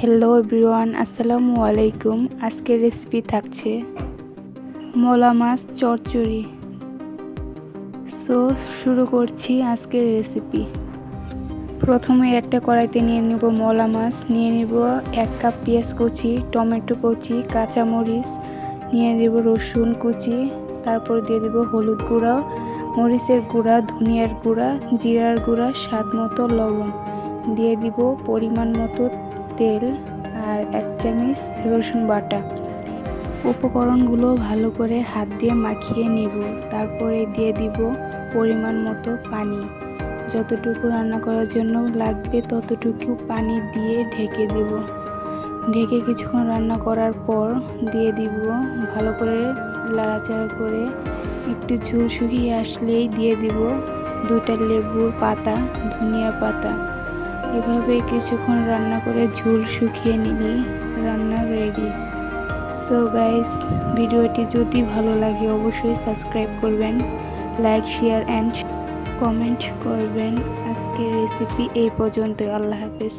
Hello everyone, আসসালামু আলাইকুম। আজকের রেসিপি থাকছে মলা মাছ চচ্চড়ি। সো শুরু করছি আজকের রেসিপি। প্রথমে একটা কড়াইতে নিয়ে নেব মলা মাছ, নিয়ে নেব 1 কাপ পেঁয়াজ কুচি, টমেটো কুচি, কাঁচামরিচ, নিয়ে দেব রসুন কুচি, তারপর দিয়ে দেব হলুদ গুঁড়া, মরিচের গুঁড়া, ধনিয়ার গুঁড়া, জিরার গুঁড়া, স্বাদ মতো লবণ, দিয়ে দিব পরিমাণ মতো তেল আর 1 চামচ রসুন বাটা। উপকরণগুলো ভালো করে হাত দিয়ে মাখিয়ে নেব। তারপরে দিয়ে দিব পরিমাণ মতো পানি। যতটুকু রান্না করার জন্য লাগবে ততটুকু পানি দিয়ে ঢেকে দেব। ঢেকে কিছুক্ষণ রান্না করার পর দিয়ে দিব ভালো করে নাড়াচাড়া করে একটু ঝোল শুকিয়ে আসলেই দিয়ে দিব 2টা লেবুর পাতা, ধনিয়া পাতা। এভাবে কিছুক্ষণ রান্না করে ঝোল শুকিয়ে নিলেই রান্না রেডি। সো গাইস, ভিডিওটি যদি ভালো লাগে অবশ্যই সাবস্ক্রাইব করবেন, লাইক, শেয়ার অ্যান্ড কমেন্ট করবেন। আজকের রেসিপি এই পর্যন্ত। আল্লাহ হাফেজ।